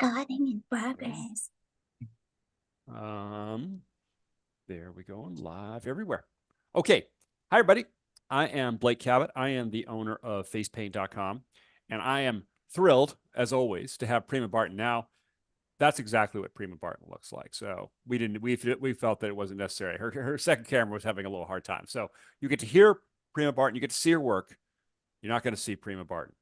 Recording in progress. There we go, live everywhere. Okay. Hi, everybody. I am Blake Cabot. I am the owner of facepaint.com, and I am thrilled, as always, to have Prima Barton. Now, that's exactly what Prima Barton looks like. So we felt that it wasn't necessary. Her second camera was having a little hard time. So you get to hear Prima Barton, you get to see her work. You're not going to see Prima Barton.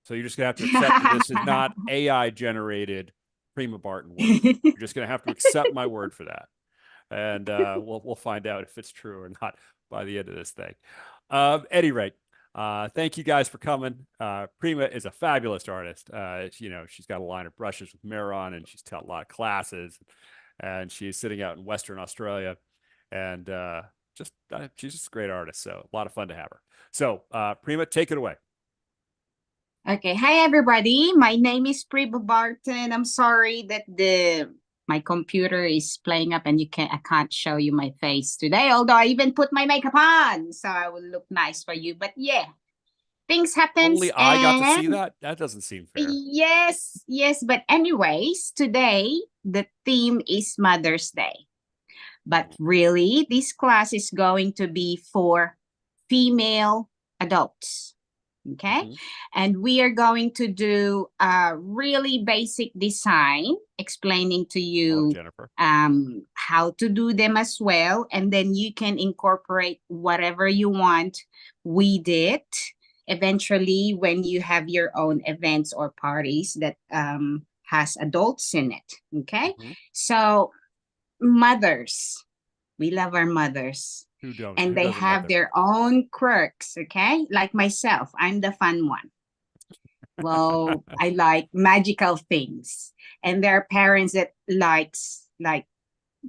So you're just going to have to accept that this is not AI generated Prima Barton work. You're just going to have to accept my word for that. And we'll find out if it's true or not by the end of this thing. At any rate, thank you guys for coming. Prima is a fabulous artist. She's got a line of brushes with mirror on, and she's taught a lot of classes. And she's sitting out in Western Australia, and she's just a great artist. So a lot of fun to have her. So Prima, take it away. Okay, hi everybody. My name is Prima Barton. I'm sorry that my computer is playing up and I can't show you my face today, although I even put my makeup on, so I will look nice for you. But yeah, things happen. Only I got to see that? That doesn't seem fair. Yes. But anyways, today the theme is Mother's Day. But really, this class is going to be for female adults. Okay. And we are going to do a really basic design, explaining to you how to do them as well. And then you can incorporate whatever you want with it eventually when you have your own events or parties that has adults in it. Okay. So mothers, we love our mothers. And they have their own quirks, okay? Like myself, I'm the fun one. Well, I like magical things. And there are parents that likes like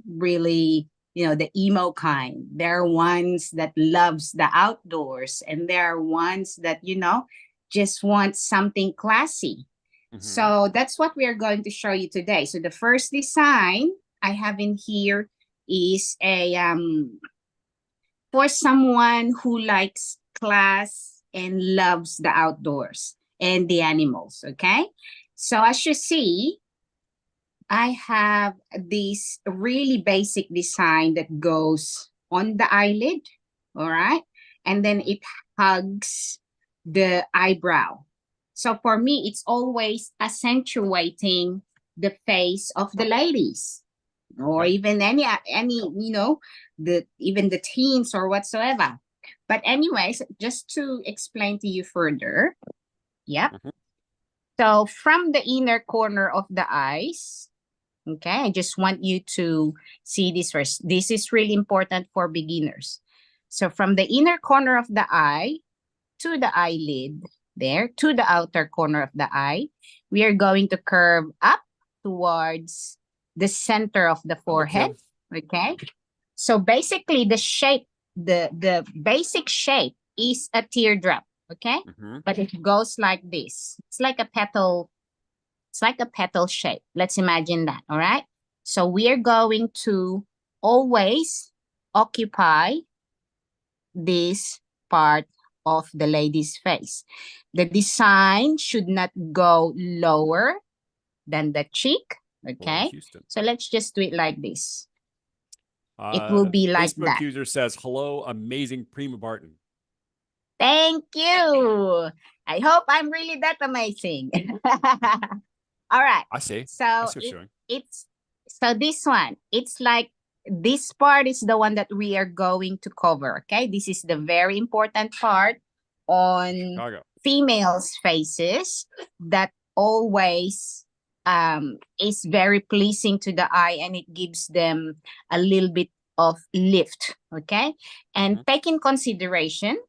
really, the emo kind. There are ones that loves the outdoors. And there are ones that, just want something classy. So that's what we are going to show you today. So the first design I have in here is a for someone who likes class and loves the outdoors and the animals, okay? So as you see, I have this really basic design that goes on the eyelid, all right? And then it hugs the eyebrow. So for me, it's always accentuating the face of the ladies. Or even any even the teens or whatsoever. But anyways, just to explain to you further. So from the inner corner of the eyes, okay, I just want you to see this first. This is really important for beginners. So from the inner corner of the eye to the eyelid, there to the outer corner of the eye, we are going to curve up towards the center of the forehead, okay? So basically the shape, the basic shape is a teardrop, okay? But it goes like this. It's like a petal shape. Let's imagine that, all right? So we are going to always occupy this part of the lady's face. The design should not go lower than the cheek. Okay, so let's just do it like this. It will be like Facebook that. User says, hello, amazing Prima Barton. Thank you. I hope I'm really that amazing. All right. I see. So it's this one. It's like this part is the one that we are going to cover. Okay, this is the very important part on females' faces that always is very pleasing to the eye, and it gives them a little bit of lift, okay? And take in consideration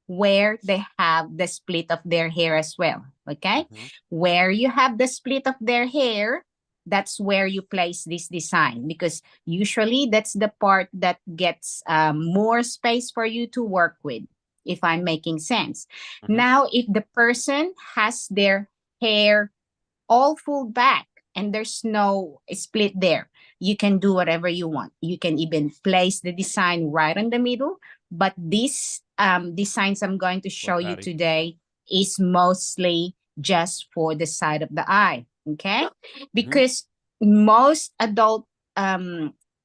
where they have the split of their hair as well, okay? Where you have the split of their hair, that's where you place this design, because usually that's the part that gets more space for you to work with, if I'm making sense. Now, if the person has their hair all full back and there's no split there, you can do whatever you want. You can even place the design right in the middle, but these designs I'm going to show you today is mostly just for the side of the eye. Okay, because most adult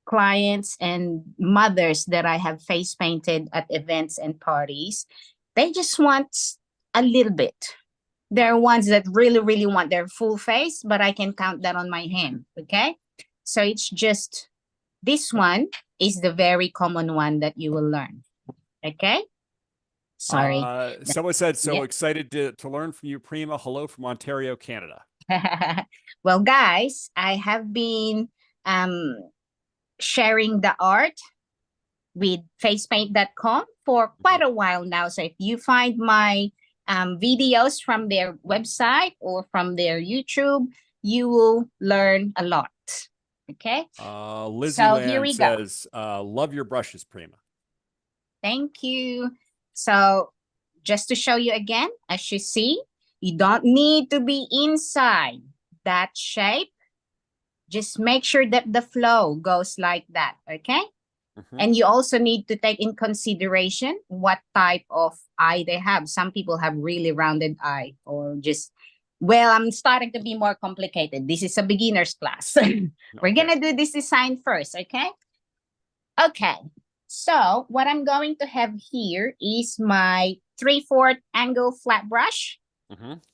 clients and mothers that I have face painted at events and parties, they just want a little bit. There are ones that really, really want their full face, but I can count that on my hand. Okay, so it's just this one is the very common one that you will learn. Okay, sorry. Someone said, so Yeah. excited to learn from you, Prima. Hello from Ontario, Canada. Well, guys, I have been sharing the art with facepaint.com for quite a while now. So if you find my videos from their website or from their YouTube, you will learn a lot. Okay. Lizzie So here Land we go. says, love your brushes, Prima. Thank you. So just to show you again, as you see, you don't need to be inside that shape. Just make sure that the flow goes like that, okay? And you also need to take in consideration what type of eye they have. Some people have really rounded eye or just, well, I'm starting to be more complicated. This is a beginner's class. We're going to do this design first, okay? Okay. So what I'm going to have here is my 3/4 angle flat brush.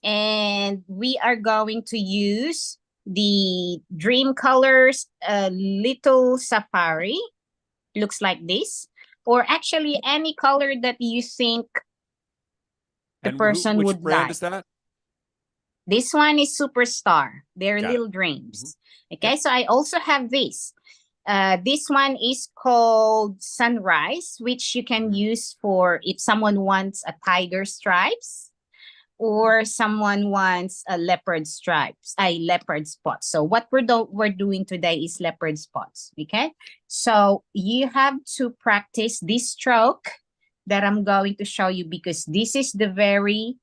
And we are going to use the Dream Colors Little Safari. Looks like this. Or actually any color that you think the person which would brand like. is that? This one is Superstar. They're Got Little it. Dreams. Okay, so I also have this. This one is called Sunrise, which you can use for if someone wants a tiger stripes or someone wants a leopard stripes, a leopard spots. So what we're doing today is leopard spots, okay? So you have to practice this stroke that I'm going to show you because this is the very,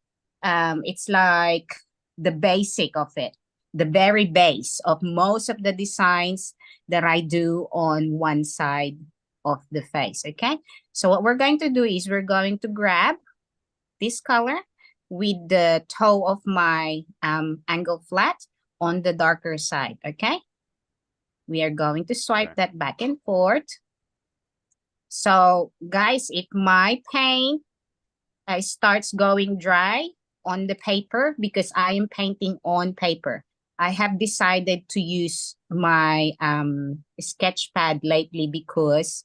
it's like the basic of it, the very base of most of the designs that I do on one side of the face, okay? So what we're going to do is we're going to grab this color with the toe of my angle flat on the darker side, okay? We are going to swipe that back and forth. So guys, if my paint starts going dry on the paper because I am painting on paper, I have decided to use my sketch pad lately because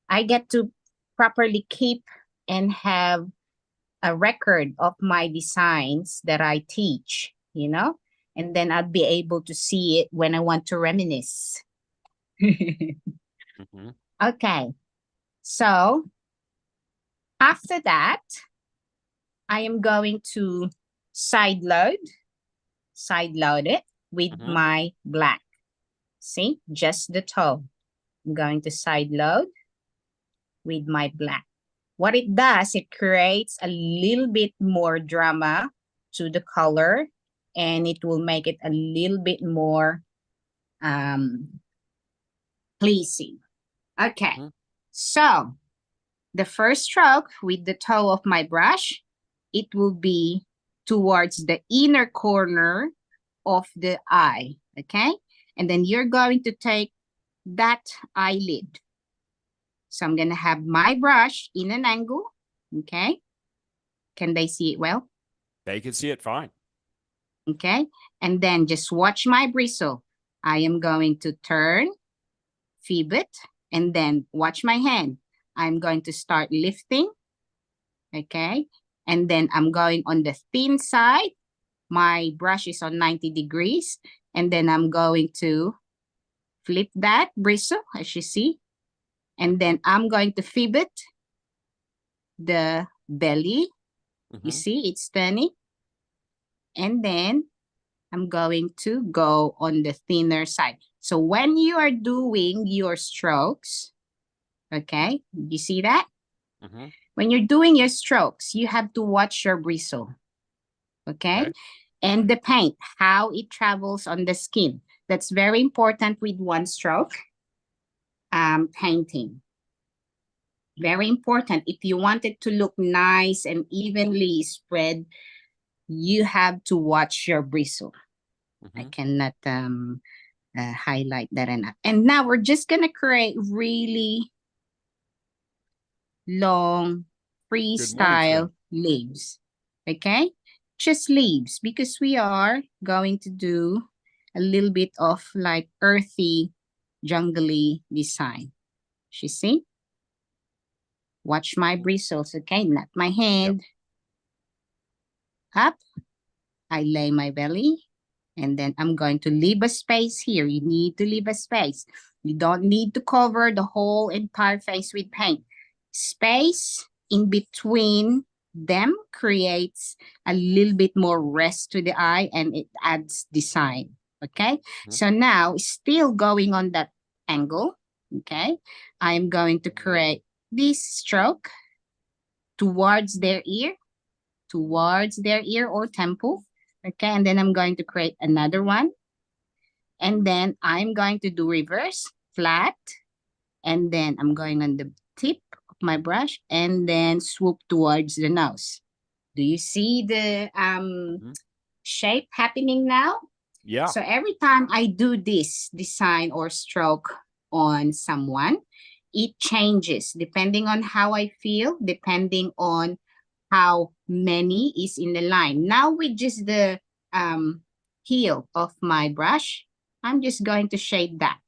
I get to properly keep and have a record of my designs that I teach, you know, and then I'll be able to see it when I want to reminisce. Okay, so after that, I am going to side load it with my black. See, just the toe. I'm going to side load with my black. What it does, it creates a little bit more drama to the color and it will make it a little bit more pleasing. Okay, so the first stroke with the toe of my brush, it will be towards the inner corner of the eye, okay? And then you're going to take that eyelid. So I'm going to have my brush in an angle, okay? Can they see it well? They can see it fine. Okay, and then just watch my bristle. I am going to turn, fib it, and then watch my hand. I'm going to start lifting, okay? And then I'm going on the thin side. My brush is on 90 degrees. And then I'm going to flip that bristle, as you see. And then I'm going to fib it, the belly. You see, it's turning. And then I'm going to go on the thinner side. So when you are doing your strokes, okay, you see that? When you're doing your strokes, you have to watch your bristle, okay? And the paint, how it travels on the skin. That's very important with one stroke painting. Very important. If you want it to look nice and evenly spread, you have to watch your bristle. I Mhm. cannot highlight that enough. And now we're just gonna create really long Good morning, freestyle Trim. leaves. Okay, just leaves, because we are going to do a little bit of like earthy, jungly design. You see? Watch my bristles, okay? Not my hand. Up, I lay my belly, and then I'm going to leave a space here. You need to leave a space. You don't need to cover the whole entire face with paint. Space in between them creates a little bit more rest to the eye, and it adds design, okay? So now, still going on that angle, okay? I'm going to create this stroke towards their ear, or temple. Okay, and then I'm going to create another one. And then I'm going to do reverse, flat. And then I'm going on the tip of my brush and then swoop towards the nose. Do you see the shape happening now? Yeah. So every time I do this design or stroke on someone, it changes depending on how I feel, depending on how many is in the line. Now with just the heel of my brush, I'm just going to shade that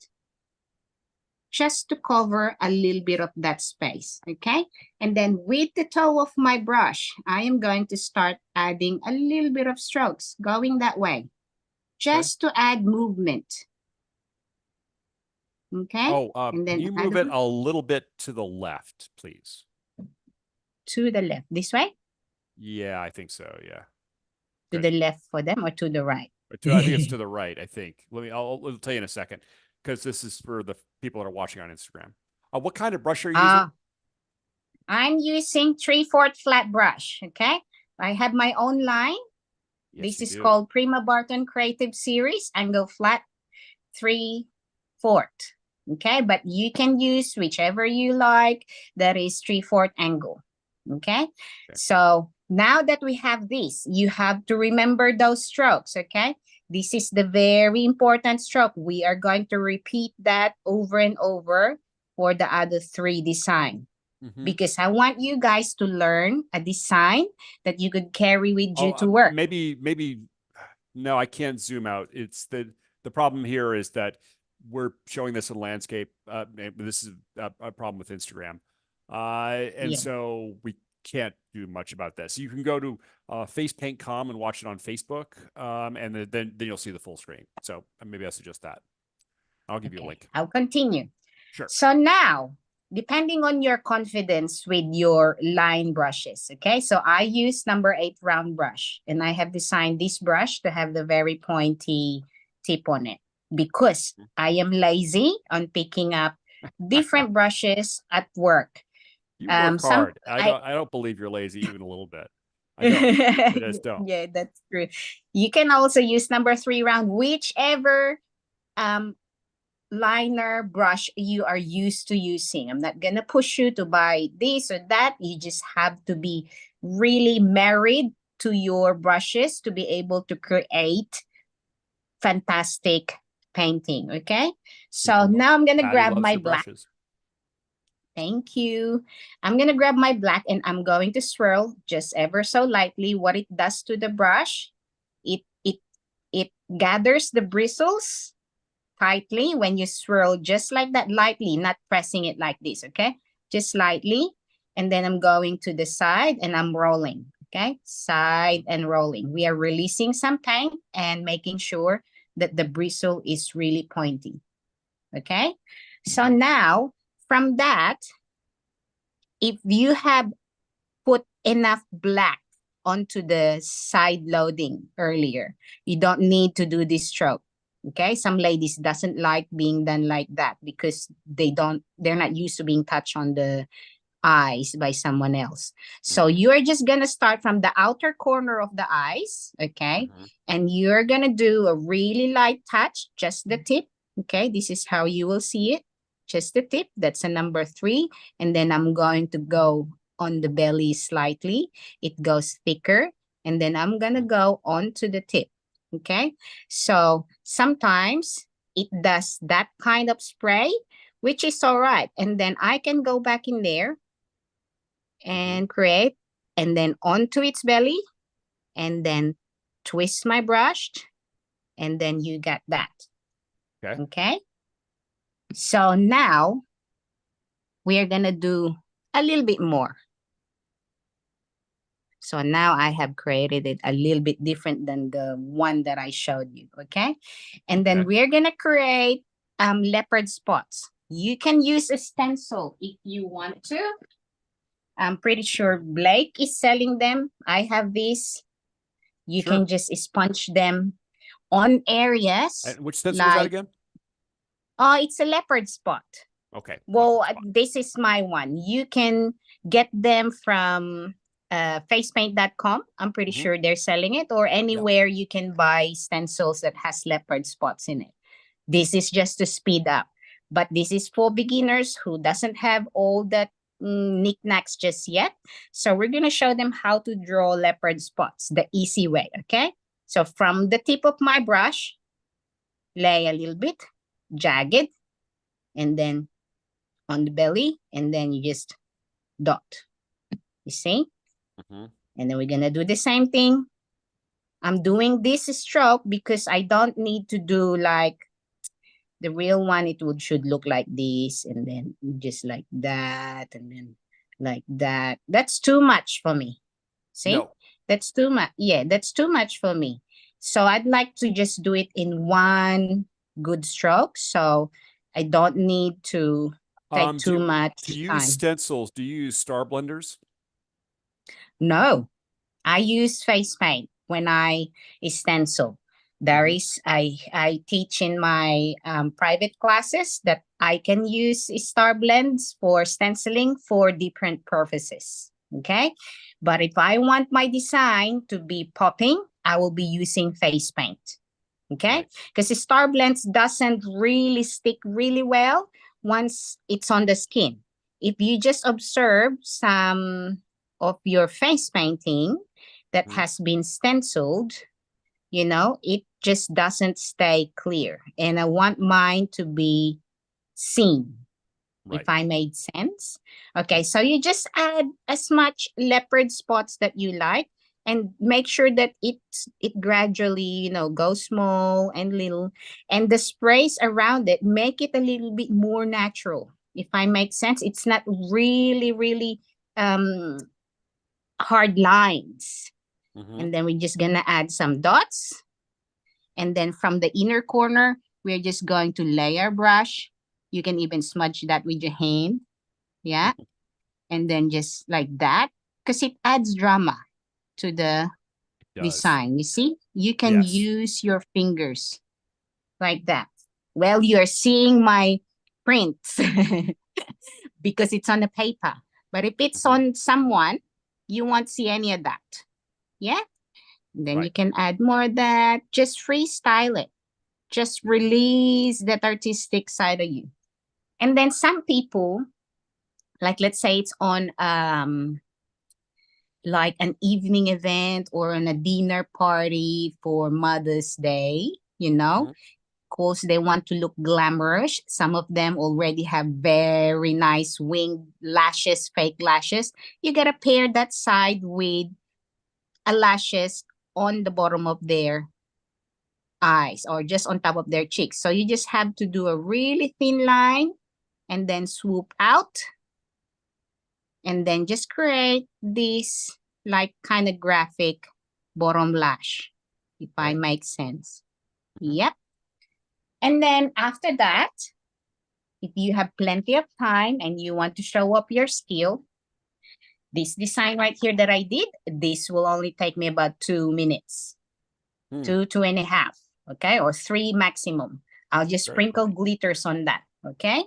just to cover a little bit of that space, okay? And then with the toe of my brush, I am going to start adding a little bit of strokes going that way, just to add movement. Okay? Oh, and then can you move it a little bit to the left, please? To the left, this way? Yeah, I think so. Yeah. To Good. the left for them, or to the right? I think it's to the right. I think. I'll tell you in a second, because this is for the people that are watching on Instagram. What kind of brush are you using? I'm using 3/4 flat brush. Okay, I have my own line. Yes, This is called Prima Barton Creative Series Angle Flat 3/4. Okay, but you can use whichever you like. That is 3/4 angle. Okay, so now that we have this, you have to remember those strokes. Okay, this is the very important stroke. We are going to repeat that over and over for the other three design. Because I want you guys to learn a design that you could carry with you to work. Maybe no, I can't zoom out. It's the problem here is that we're showing this in landscape. This is a problem with Instagram, so we can't do much about this. You can go to facepaint.com and watch it on Facebook, and then you'll see the full screen. So maybe I suggest that. I'll give you a link. I'll continue. Sure. So now, depending on your confidence with your line brushes, okay? So I use number 8 round brush, and I have designed this brush to have the very pointy tip on it because I am lazy on picking up different brushes at work. You work hard. I don't believe you're lazy even a little bit. I don't. I just don't. Yeah, that's true. You can also use number 3 round, whichever liner brush you are used to using. I'm not gonna push you to buy this or that. You just have to be really married to your brushes to be able to create fantastic painting. Okay, so now I'm gonna grab my black. Thank you. I'm gonna grab my black and I'm going to swirl just ever so lightly. What it does to the brush, it gathers the bristles tightly when you swirl, just like that, lightly, not pressing it like this, okay? Just lightly. And then I'm going to the side and I'm rolling, okay? Side and rolling. We are releasing some paint and making sure that the bristle is really pointy, okay? So now, from that, if you have put enough black onto the side loading earlier, you don't need to do this stroke. Okay, some ladies doesn't like being done like that because they're not used to being touched on the eyes by someone else. So you're just gonna start from the outer corner of the eyes, okay? And you're gonna do a really light touch, just the tip. Okay, this is how you will see it. Just the tip, that's a number 3. And then I'm going to go on the belly slightly. It goes thicker. And then I'm gonna go on to the tip. Okay, so sometimes it does that kind of spray, which is all right. And then I can go back in there and create, and then onto its belly, and then twist my brush, and then you get that. Okay. Okay, so now we are gonna do a little bit more. So now I have created it a little bit different than the one that I showed you, okay? And then Okay. we're gonna create leopard spots. You can use a stencil if you want to. I'm pretty sure Blake is selling them. I have these. You Sure. can just sponge them on areas And which stencil was that like, again? it's a leopard spot. Okay. Well, leopard spot. this is my one. You can get them from facepaint.com. I'm pretty Mhm. sure they're selling it, or anywhere you can buy stencils that has leopard spots in it. This is just to speed up. But this is for beginners who doesn't have all that knickknacks just yet. So we're going to show them how to draw leopard spots the easy way, okay? So from the tip of my brush, lay a little bit, jagged, and then on the belly, and then you just dot. You see? Mhm. And then we're gonna do the same thing. I'm doing this stroke because I don't need to do like the real one. It should look like this, and then just like that, and then like that. That's too much for me. See? No. That's too much. Yeah, that's too much for me. So I'd like to just do it in one good stroke. So I don't need to take too much To use time. stencils, do you use star blenders? No, I use face paint when I stencil. There is I teach in my private classes that I can use star blends for stenciling for different purposes. Okay, but if I want my design to be popping, I will be using face paint. Okay, Right. because star blends doesn't really stick really well once it's on the skin. If you just observe some of your face painting that Mhm. has been stenciled, you know, it just doesn't stay clear. And I want mine to be seen, if Right. I made sense. Okay, so you just add as much leopard spots that you like, and make sure that it gradually, you know, goes small and little, and the sprays around it make it a little bit more natural. If I make sense, it's not really um hard lines. Mhm. And then we're just gonna add some dots. And then from the inner corner, we're just going to lay our brush. You can even smudge that with your hand. Yeah. And then just like that, because it adds drama to the It does. design. You see, you can Yes. use your fingers like that. Well, you're seeing my print because it's on the paper. But if it's Mhm. on someone, you won't see any of that. Yeah. Then you Right. can add more of that. Just freestyle it. Just release that artistic side of you. And then some people, like let's say it's on like an evening event or on a dinner party for Mother's Day, you know, Mhm. course they want to look glamorous. Some of them already have very nice winged lashes, fake lashes. You gotta pair that side with a lashes on the bottom of their eyes or just on top of their cheeks. So you just have to do a really thin line and then swoop out and then just create this like kind of graphic bottom lash, if I Okay. make sense. Mhm. Yep. And then after that, if you have plenty of time and you want to show up your skill, this design right here that I did, this will only take me about 2 minutes, Hmm. 2.5, okay, or 3 maximum. I'll just Very sprinkle quick. glitters on that, okay?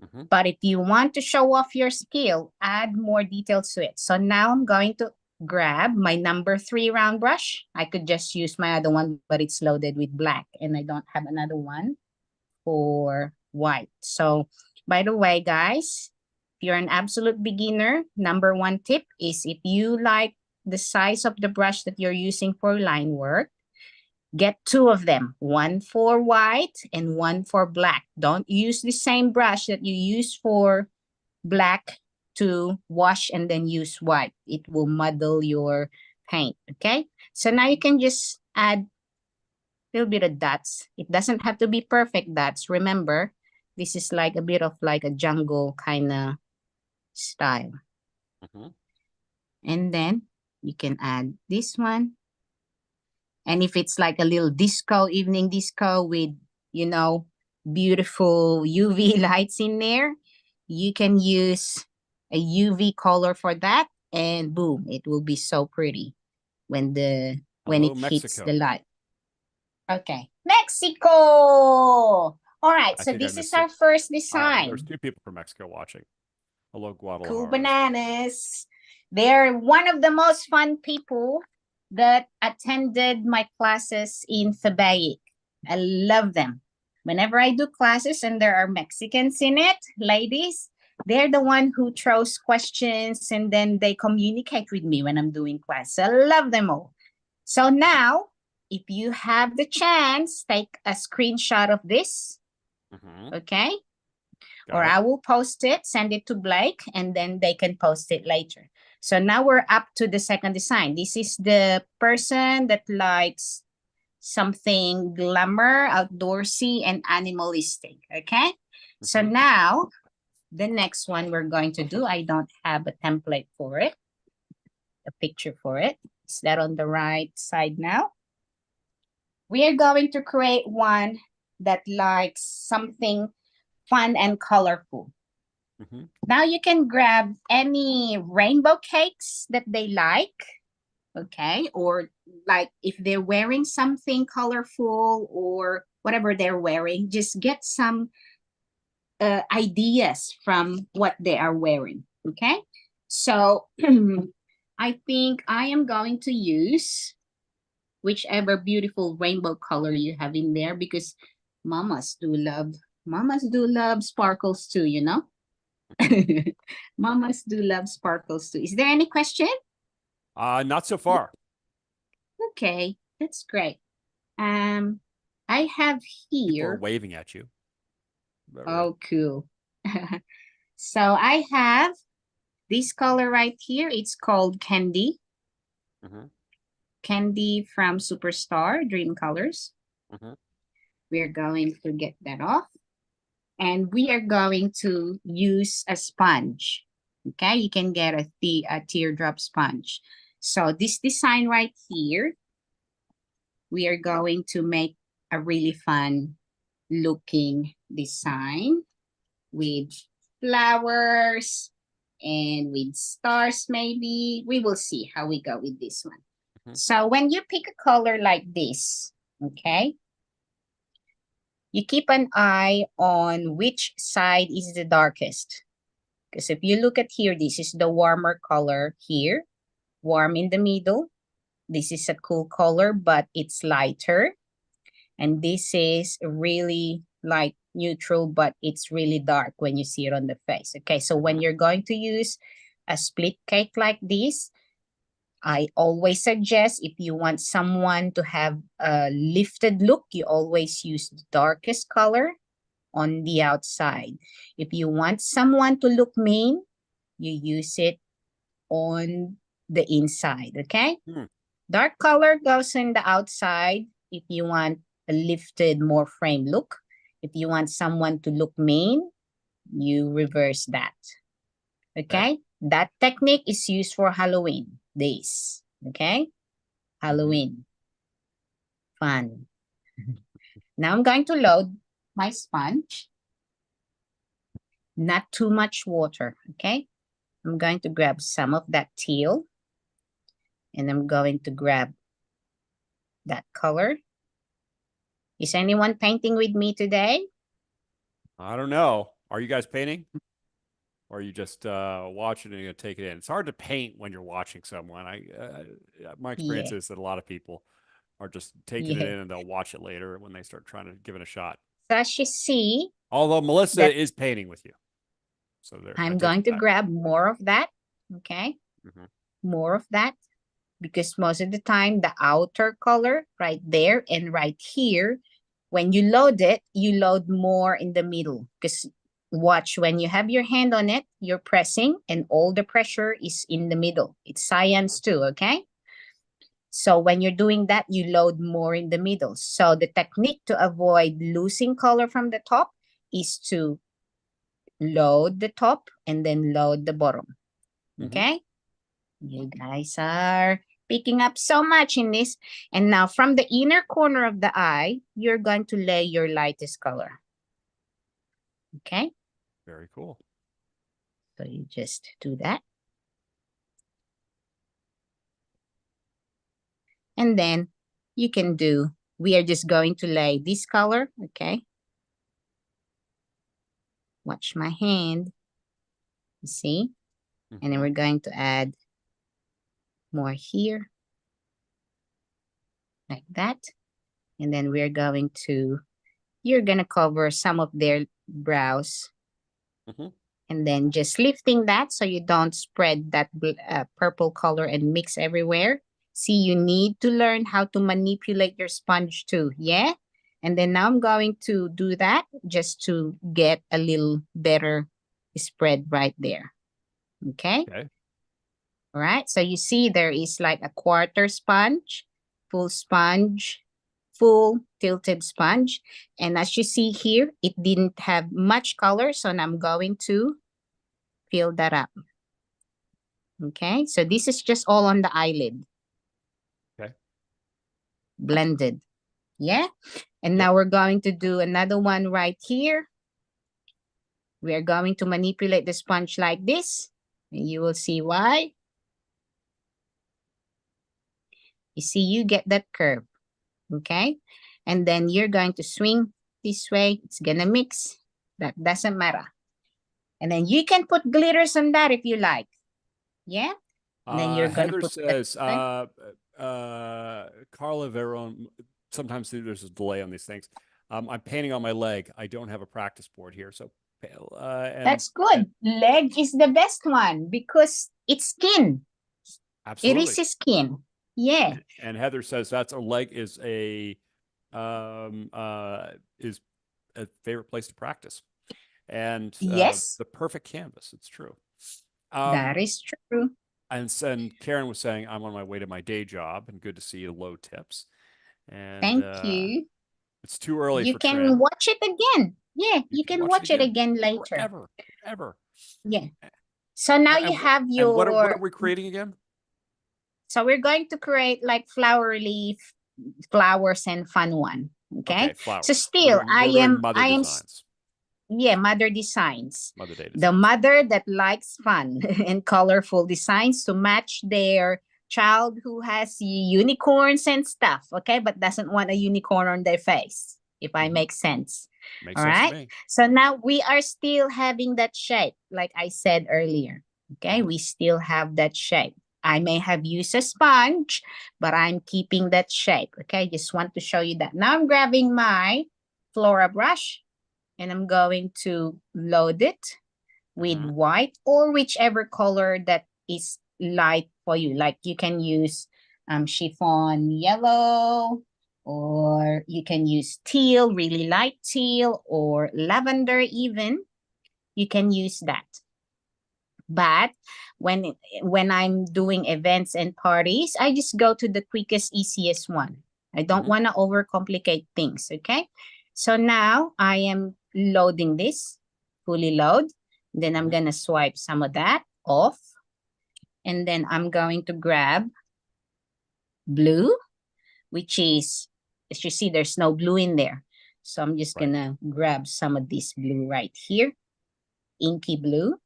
Mhm. But if you want to show off your skill, add more details to it. So now I'm going to grab my number 3 round brush. I could just use my other one, but it's loaded with black and I don't have another one for white. So by the way, guys, if you're an absolute beginner, number 1 tip is if you like the size of the brush that you're using for line work, Get two of them, one for white and one for black. Don't use the same brush that you use for black to wash and then use white. It will muddle your paint, okay? So now you can just add a little bit of dots. It doesn't have to be perfect dots. Remember, this is like a bit of like a jungle kind of style. And then you can add this one. And if it's like a little disco, evening disco with, you know, beautiful UV lights in there, you can use a UV color for that. And boom, it will be so pretty when when Hello, it hits Mexico. the light. Okay, Mexico. All right, I so think I this is missed our it. first design. There's 2 people from Mexico watching. Hello, Cool Guadalajara. bananas. They're one of the most fun people that attended my classes in Febaic. I love them. Whenever I do classes and there are Mexicans in it, ladies, they're the one who throws questions and then they communicate with me when I'm doing class. I love them all. So now, if you have the chance, take a screenshot of this, okay? Or I will post it, send it to Blake, and then they can post it later. So now we're up to the second design. This is the person that likes something glamour, outdoorsy, and animalistic, okay? So now, the next one we're going to do, I don't have a template for it, a picture for it. Is that on the right side now? We are going to create one that likes something fun and colorful. Now you can grab any rainbow cakes that they like, okay? Or like if they're wearing something colorful or whatever they're wearing, just get some ideas from what they are wearing, okay? So I think I am going to use whichever beautiful rainbow color you have in there because mamas do love sparkles too, you know? Mamas do love sparkles too. Is there any question? Not so far. Okay, that's great. I have People are here. waving at you. Oh, cool. So I have this color right here. It's called Candy. Candy from Superstar Dream Colors. We're going to get that off. And we are going to use a sponge. Okay, you can get a teardrop sponge. So this design right here, we are going to make a really fun looking design with flowers and with stars maybe. We will see how we go with this one. So when you pick a color like this, okay, you keep an eye on which side is the darkest. Because if you look at here, this is the warmer color here, warm in the middle. This is a cool color, but it's lighter. And this is really like neutral, but it's really dark when you see it on the face. Okay, so when you're going to use a split cake like this, I always suggest if you want someone to have a lifted look, you always use the darkest color on the outside. If you want someone to look mean, you use it on the inside, okay? Dark color goes in the outside if you want a lifted, more frame look. If you want someone to look mean, you reverse that, okay? That technique is used for Halloween days, okay? Halloween. Fun. Now I'm going to load my sponge. Not too much water, okay? I'm going to grab some of that teal. And I'm going to grab that color. Is anyone painting with me today? I don't know. Are you guys painting? Or are you just watching and you take it in? It's hard to paint when you're watching someone. My experience is that a lot of people are just taking it in and they'll watch it later when they start trying to give it a shot. So as you see, although Melissa is painting with you, so there. I'm going to grab more of that. Okay, more of that. because most of the time the outer color right there and right here, when you load it, you load more in the middle. Because watch, when you have your hand on it, you're pressing and all the pressure is in the middle. It's science too, okay? So when you're doing that, you load more in the middle. So the technique to avoid losing color from the top is to load the top and then load the bottom. Okay? You guys are picking up so much in this. And now from the inner corner of the eye, you're going to lay your lightest color. Okay? Very cool. So you just do that. And then you can do, we are just going to lay this color, okay? Watch my hand. You see? And then we're going to add more here. Like that. And then we're going to, you're going to cover some of their brows. And then just lifting that so you don't spread that purple color and mix everywhere. See, you need to learn how to manipulate your sponge too, yeah? And then now I'm going to do that just to get a little better spread right there, okay? All right, so you see there is like a quarter sponge, full tilted sponge. And as you see here, it didn't have much color, so now I'm going to fill that up. Okay, so this is just all on the eyelid. Okay. Blended. Yeah. And now we're going to do another one right here. We are going to manipulate the sponge like this. And you will see why. You see, you get that curve. Okay. And then you're going to swing this way. It's going to mix. That doesn't matter. And then you can put glitters on that if you like. Yeah. And then you're going to Heather put says, Carla Veron, sometimes there's a delay on these things. I'm painting on my leg. I don't have a practice board here. So that's good. Leg is the best one because it's skin. Absolutely. It is skin. Yeah. And Heather says that's a leg is a favorite place to practice. And yes, the perfect canvas. It's true. That is true. And Karen was saying, I'm on my way to my day job, and good to see you, low tips. And thank you. It's too early you for can trim. watch it again. Yeah, you can watch it again later. Forever. Yeah. So now you have your... And what are we creating again? So we're going to create like flower leaf, flowers and fun one. Okay. Flowers. So still, I am designs. Yeah, mother designs. Mother Day The mother that likes fun and colorful designs to match their child who has unicorns and stuff, okay, but doesn't want a unicorn on their face, if I make sense. Makes All sense right. to me. So now we are still having that shape, like I said earlier. Okay, we still have that shape. I may have used a sponge, but I'm keeping that shape. Okay, just want to show you that. Now I'm grabbing my Flora brush and I'm going to load it with white or whichever color that is light for you. Like you can use chiffon yellow, or you can use teal, really light teal, or lavender even. You can use that. But when I'm doing events and parties, I just go to the quickest, easiest one. I don't want to overcomplicate things, okay? So now I am loading this, fully load. Then I'm going to swipe some of that off. And then I'm going to grab blue, which is, as you see, there's no blue in there. So I'm just going to grab some of this blue right here, inky blue.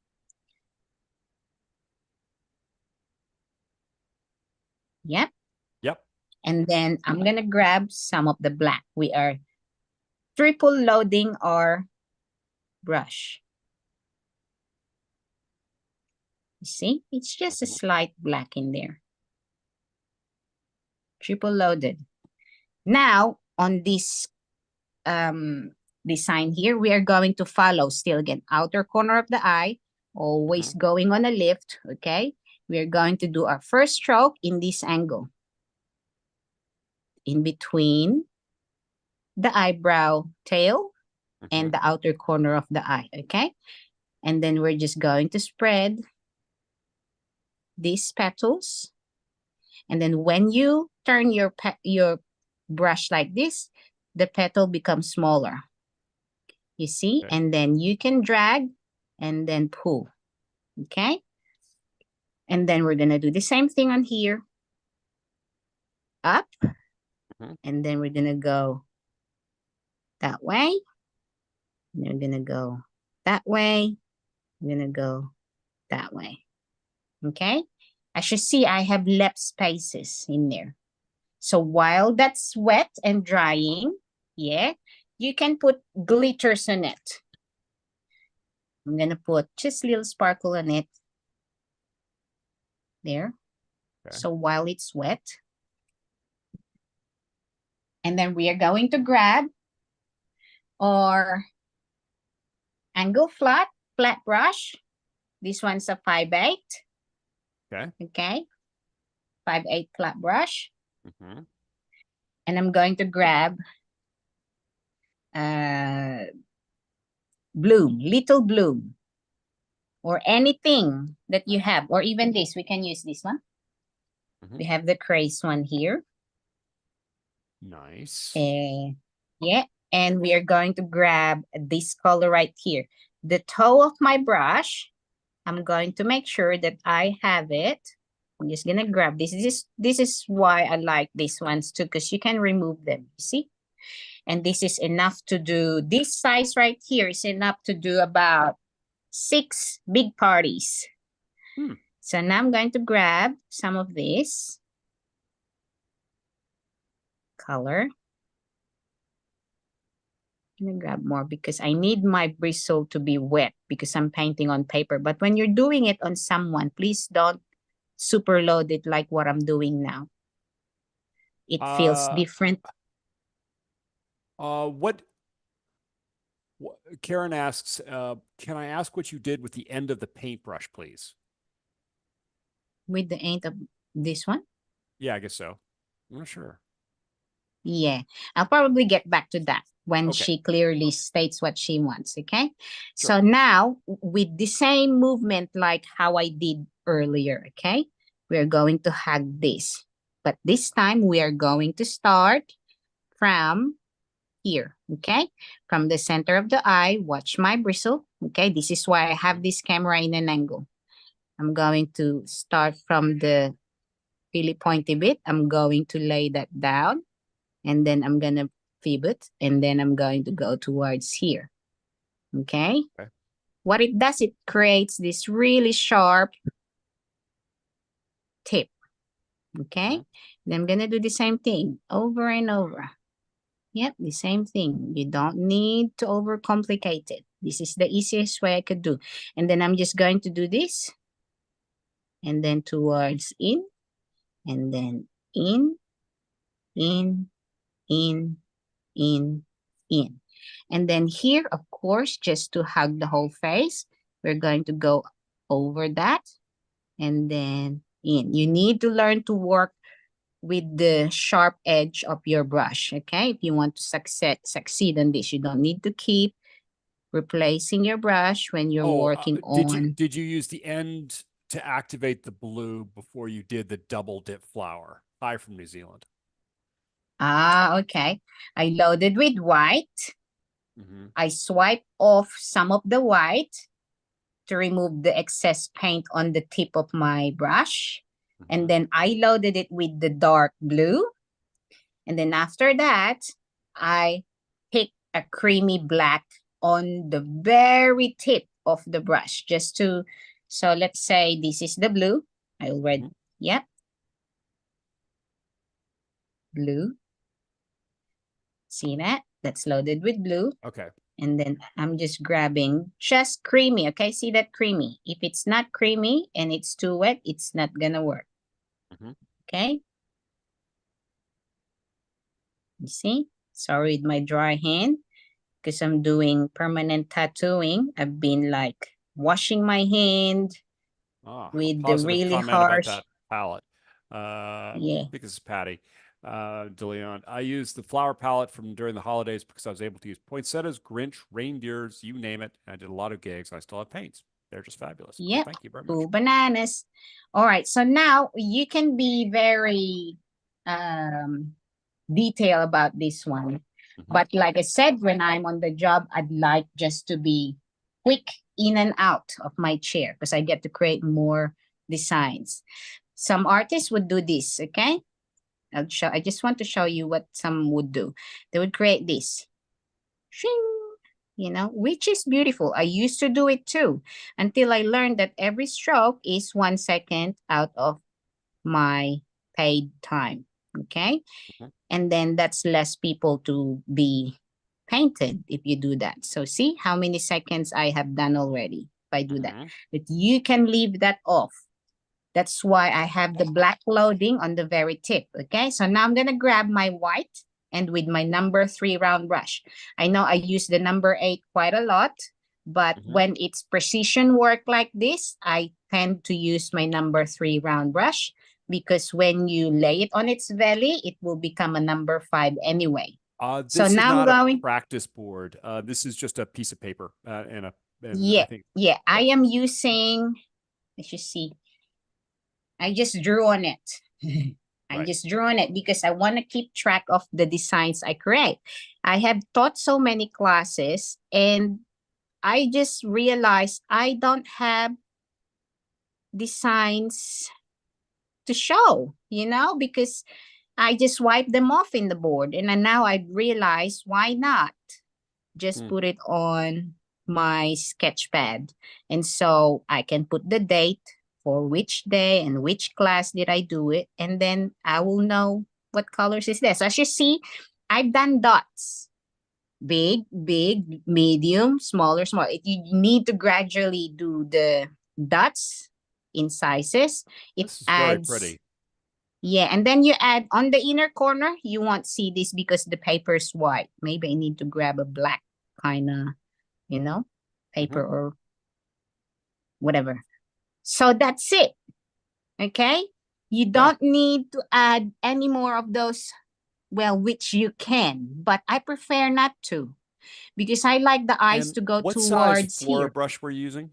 Yep. And then I'm going to grab some of the black. We are triple loading our brush. You see, it's just a slight black in there. Triple loaded. Now, on this design here, we are going to follow still again, outer corner of the eye, always going on a lift, okay? we're going to do our first stroke in this angle, in between the eyebrow tail and the outer corner of the eye, okay? And then we're just going to spread these petals. And then when you turn your brush like this, the petal becomes smaller. You see? Okay. And then you can drag and then pull, okay? And then we're gonna do the same thing on here. Up. And then we're gonna go that way. And we're gonna go that way. We're gonna go that way. Okay? As you see, I have left spaces in there. So while that's wet and drying, yeah, you can put glitters on it. I'm gonna put just a little sparkle on it. There. Okay. So while it's wet. And then we are going to grab our angle flat brush. This one's a 5/8. Okay. Okay. 5/8 flat brush. And I'm going to grab bloom, little bloom, or anything that you have, or even this, we can use this one. We have the craze one here. Nice. Yeah, and we are going to grab this color right here. The toe of my brush, I'm going to make sure that I have it. I'm just gonna grab this. This is why I like these ones too, because you can remove them, you see? And this is enough to do, this size right here is enough to do about 6 big parties. So now I'm going to grab some of this color. I'm gonna grab more because I need my bristle to be wet because I'm painting on paper. But when you're doing it on someone, please don't super load it like what I'm doing now. It feels different. Karen asks, can I ask what you did with the end of the paintbrush, please? With the end of this one? Yeah, I guess so. I'm not sure. Yeah, I'll probably get back to that when she clearly states what she wants, okay? Sure. So now, with the same movement like how I did earlier, okay? We're going to hug this. But this time, we are going to start from here, okay? From the center of the eye, watch my bristle, okay? This is why I have this camera in an angle. I'm going to start from the really pointy bit. I'm going to lay that down. And then I'm going to fib it. And then I'm going to go towards here. Okay? What it does, it creates this really sharp tip. Okay? Then I'm going to do the same thing over and over. Yep, the same thing. You don't need to overcomplicate it. This is the easiest way I could do. And then I'm just going to do this. And then towards in. And then in. And then here, of course, just to hug the whole face, we're going to go over that and then in. You need to learn to work with the sharp edge of your brush, okay? If you want to succeed on this, you don't need to keep replacing your brush when you're working on. Did you use the end to activate the blue before you did the double dip flower? Hi from New Zealand. Okay. I loaded with white. I swipe off some of the white to remove the excess paint on the tip of my brush. And then I loaded it with the dark blue. And then after that, I pick a creamy black on the very tip of the brush just to, so let's say this is the blue. I already, yep. Blue. See that? That's loaded with blue. Okay. And then I'm just grabbing just creamy. Okay, see that creamy. If it's not creamy and it's too wet, it's not gonna work. Okay. You see? Sorry with my dry hand because I'm doing permanent tattooing. I've been like washing my hand with the Positive really comment about harsh. that palette. Yeah. Because it's Patty DeLeon. I used the flower palette from during the holidays because I was able to use poinsettias, Grinch, reindeers, you name it. I did a lot of gigs. I still have paints. They're just fabulous. So Yep. thank you very much. Cool bananas. All right. So now you can be very detailed about this one. But like I said, when I'm on the job, I'd like just to be quick in and out of my chair because I get to create more designs. Some artists would do this, okay? I just want to show you what some would do. They would create this. Shing, you know, which is beautiful. I used to do it too until I learned that every stroke is 1 second out of my paid time. Okay. And then that's less people to be painted if you do that. So see how many seconds I have done already if I do that. But you can leave that off. That's why I have the black loading on the very tip. Okay. So now I'm going to grab my white and with my number 3 round brush. I know I use the number 8 quite a lot, but when it's precision work like this, I tend to use my number 3 round brush because when you lay it on its belly, it will become a number 5 anyway. This so is now not I'm going a practice board. This is just a piece of paper and yeah, I think, I am using, as you see, I just drew on it. I just drew on it because I want to keep track of the designs I create. I have taught so many classes and I just realized I don't have designs to show, you know, because I just wipe them off in the board. And now I realized why not just put it on my sketch pad. And so I can put the date for which day and which class did I do it. And then I will know what colors is there. So as you see, I've done dots. Big, big, medium, smaller, small. You need to gradually do the dots in sizes. It this is adds very pretty. yeah, and then you add on the inner corner, you won't see this because the paper is white. Maybe I need to grab a black kind of, you know, paper or whatever. So that's it. Okay? You don't need to add any more of those, well, which you can, but I prefer not to because I like the eyes to go what towards size Flora here. brush we're using?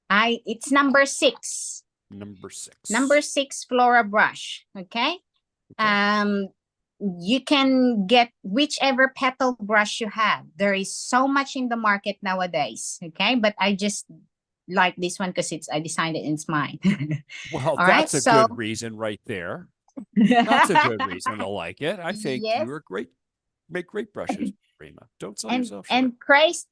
It's number 6. Number 6. Number 6 Flora brush. Okay? You can get whichever petal brush you have. There is so much in the market nowadays. Okay? But I just like this one because I designed it and it's mine. Well, All that's right, a good reason right there. That's a good reason to like it. I think you're great. Make great brushes, Prima. Don't sell yourself short. And Craze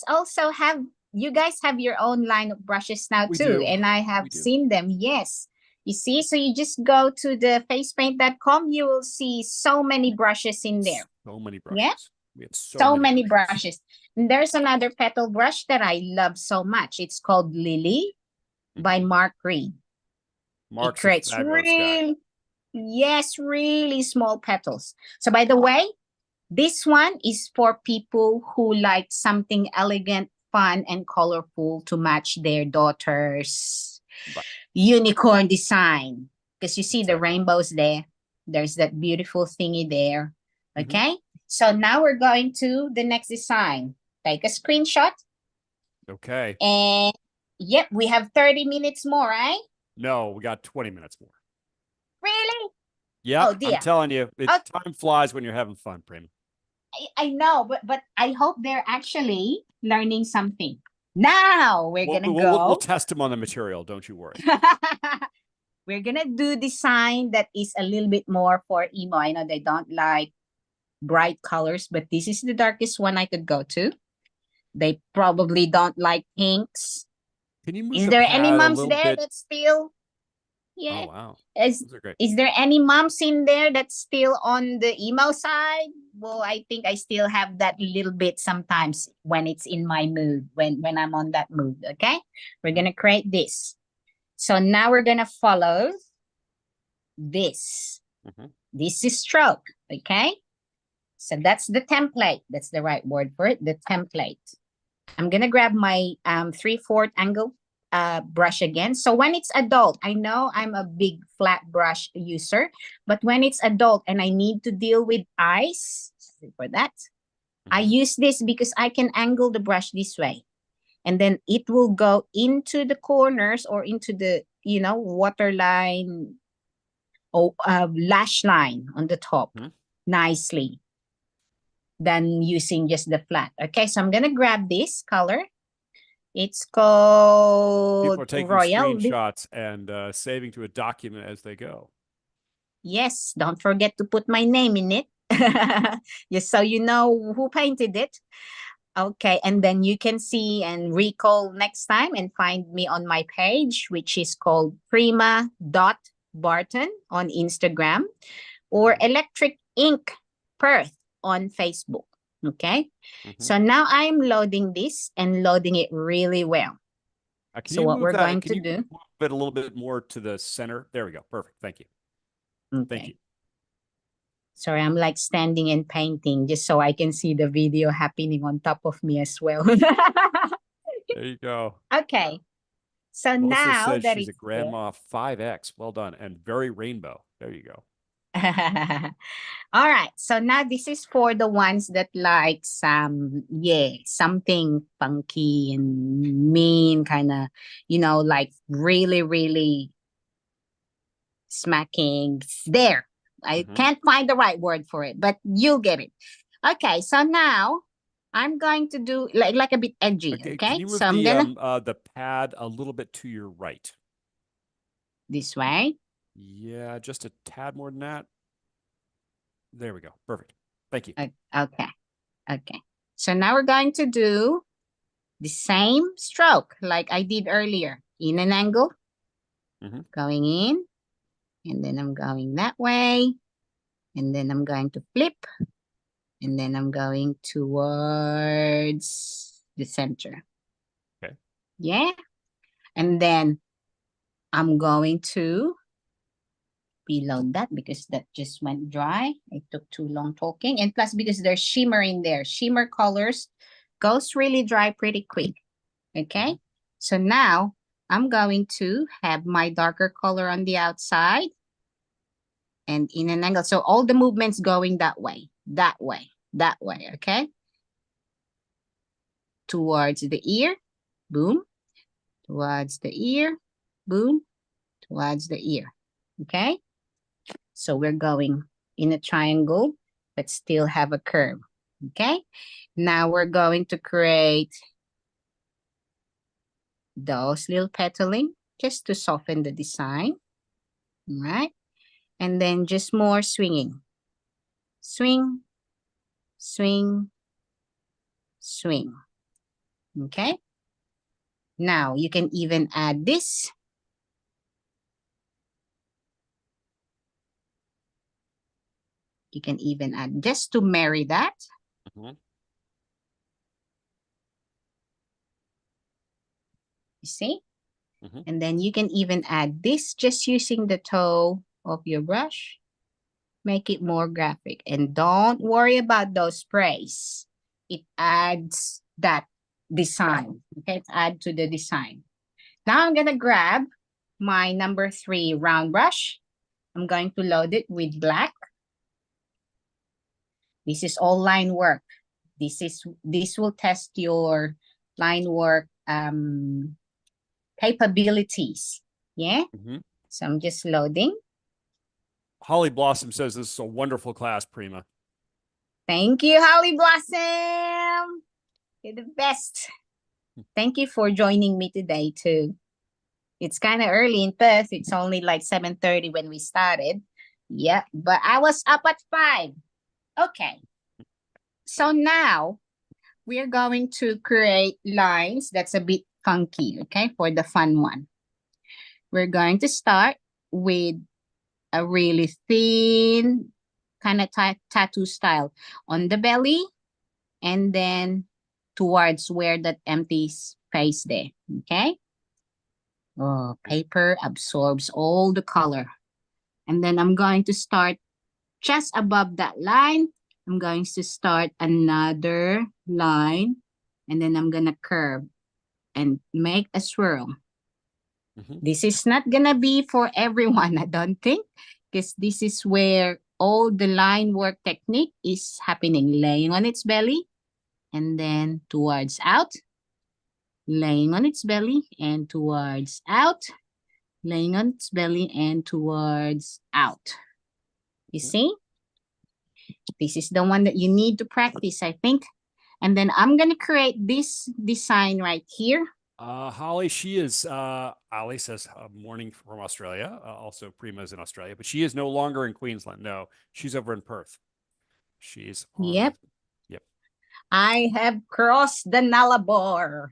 also have, you guys have your own line of brushes now We too. do. And I have seen them. Yes. You see, so you just go to the facepaint.com, you will see so many brushes in there. So many brushes. Yeah. We have so many brushes. And there's another petal brush that I love so much. It's called Lily by Mark Reed. Mark's it creates really, really small petals. So by the way, this one is for people who like something elegant, fun, and colorful to match their daughter's unicorn design. Because you see the rainbows there. There's that beautiful thingy there. Okay? So now we're going to the next design. Take a screenshot. Okay. And yep, we have 30 minutes more, right? No, we got 20 minutes more. Really? Yeah, oh, dear. I'm telling you, time flies when you're having fun, Prima. I know, but I hope they're actually learning something. Now we're going to go. We'll test them on the material. Don't you worry. We're going to do design that is a little bit more for emo. I know they don't like bright colors, but this is the darkest one I could go to. They probably don't like pinks. Can you move Is there any moms there bit? that's still? Yeah. Oh, wow. Is there any moms in there that's still on the emo side? Well, I think I still have that little bit sometimes when it's in my mood, when I'm on that mood, okay? We're going to create this. So now we're going to follow this. This is stroke, okay? So that's the template. That's the right word for it, the template. I'm going to grab my 3/4 angle brush again. So when it's adult, I know I'm a big flat brush user, but when it's adult and I need to deal with eyes, sorry for that, I use this because I can angle the brush this way. And then it will go into the corners or into the, you know, waterline or lash line on the top nicely than using just the flat. Okay, so I'm going to grab this color. It's called People are taking Royal. screenshots and saving to a document as they go. Yes, don't forget to put my name in it. Just so you know who painted it. Okay, and then you can see and recall next time and find me on my page, which is called Prima.Barton on Instagram or Electric Ink Perth on Facebook. Okay, so now I'm loading this and loading it really well. Can So you what move we're that? going Can to you do? move it a little bit more to the center? There we go. Perfect. Thank you. Okay. Thank you. Sorry, I'm like standing and painting just so I can see the video happening on top of me as well. There you go. Okay. So Melissa now says that she's a it's grandma 5X. Well done. And very rainbow. There you go. all right. So now this is for the ones that like some, something funky and mean, kind of, you know, like really, really smacking. There. I can't find the right word for it, but you'll get it. Okay. So now I'm going to do like a bit edgy. Okay. Okay. Can you move So I'm gonna the pad a little bit to your right? this way. Yeah, just a tad more than that. There we go. Perfect. Thank you. Okay. Okay. So now we're going to do the same stroke like I did earlier. In an angle, going in, and then I'm going that way, and then I'm going to flip, and then I'm going towards the center. Okay. Yeah. And then I'm going to reload that because that just went dry. It took too long talking. And plus because there's shimmer in there. Shimmer colors goes really dry pretty quick. Okay. So now I'm going to have my darker color on the outside and in an angle. So all the movements going that way, that way, that way. Okay. Towards the ear, boom. Towards the ear, boom. Towards the ear. Okay. So we're going in a triangle, but still have a curve. Okay. Now we're going to create those little petaling just to soften the design. All right. And then just more swinging. Swing, swing, swing. Okay. Now you can even add this. You can even add just to marry that. You see? And then you can even add this just using the toe of your brush. Make it more graphic. And don't worry about those sprays. It adds that design. Okay, it's add to the design. Now I'm going to grab my number 3 round brush. I'm going to load it with black. This is all line work. This will test your line work capabilities. Yeah. So I'm just loading. Holly Blossom says this is a wonderful class, Prima. Thank you, Holly Blossom. You're the best. Thank you for joining me today too. It's kind of early in Perth. It's only like 7:30 when we started. Yeah, but I was up at 5. Okay. So now we're going to create lines that's a bit funky, okay, for the fun one. We're going to start with a really thin kind of tattoo style on the belly and then towards where that empty space there, okay? Oh, paper absorbs all the color. And then I'm going to start just above that line. I'm going to start another line and then I'm going to curve and make a swirl. Mhm. This is not gonna be for everyone, I don't think, because this is where all the line work technique is happening. Laying on its belly and then towards out, laying on its belly and towards out, laying on its belly and towards out. You Mhm. see? This is the one that you need to practice, I think. And then I'm gonna create this design right here. Holly, she is, Ali says, morning from Australia. Also, Prima is in Australia, but she is no longer in Queensland. No, she's over in Perth. She's on. Yep. Yep. I have crossed the Nullarbor.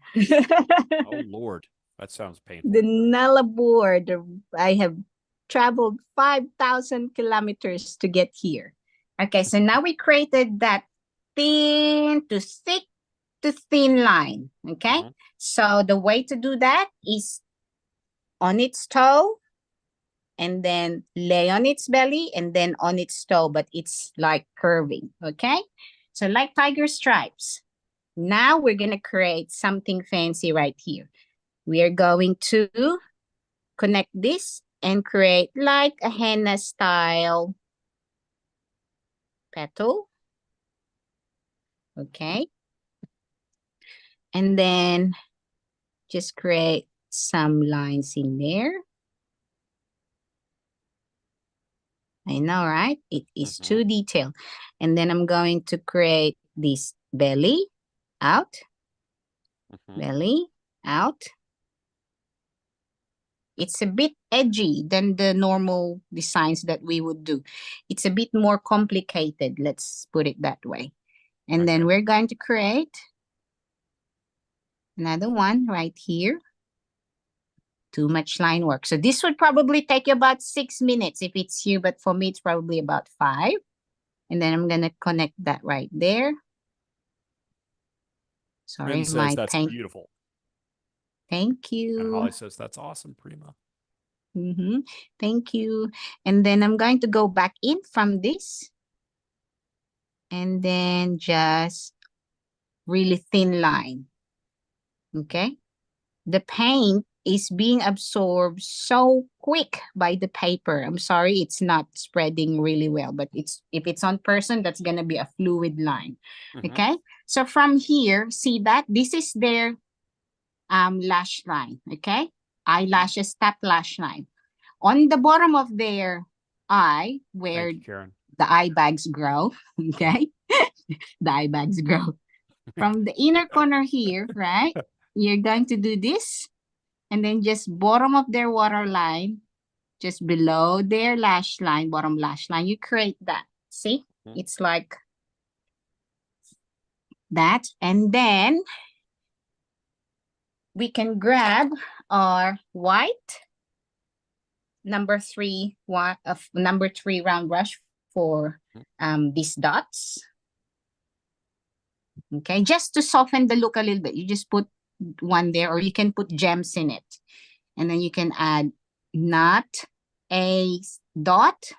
Oh, Lord. That sounds painful. The Nullarbor. I have traveled 5,000 kilometers to get here. Okay, so now we created that thin to thick to thin line. Okay, Mhm. so the way to do that is on its toe and then lay on its belly and then on its toe, but it's like curving. Okay, so like tiger stripes. Now we're going to create something fancy right here. We are going to connect this and create like a henna style petal. Okay. And then just create some lines in there. I know, right? It is too detailed. And then I'm going to create this belly out, belly out. It's a bit edgy than the normal designs that we would do. It's a bit more complicated. Let's put it that way. And then we're going to create another one right here. Too much line work. So this would probably take you about 6 minutes if it's here, but for me, it's probably about 5. And then I'm going to connect that right there. Sorry, Rin says my that's paint. beautiful. Thank you. And Holly says that's awesome, Prima. Thank you. And then I'm going to go back in from this. And then just really thin line. Okay. The paint is being absorbed so quick by the paper. I'm sorry, it's not spreading really well, but if it's on person, that's gonna be a fluid line. Okay. So from here, see that this is their lash line. Okay. Eyelashes, top lash line. On the bottom of their eye, where Thank you, Karen. the eye bags grow. Okay. The eye bags grow. From the inner corner here, right? You're going to do this. And then just bottom of their waterline, just below their lash line, bottom lash line, you create that. See? It's like that. And then we can grab our white number 3 round brush for these dots. Okay, just to soften the look a little bit, you just put one there, or you can put gems in it. And then you can add not a dot,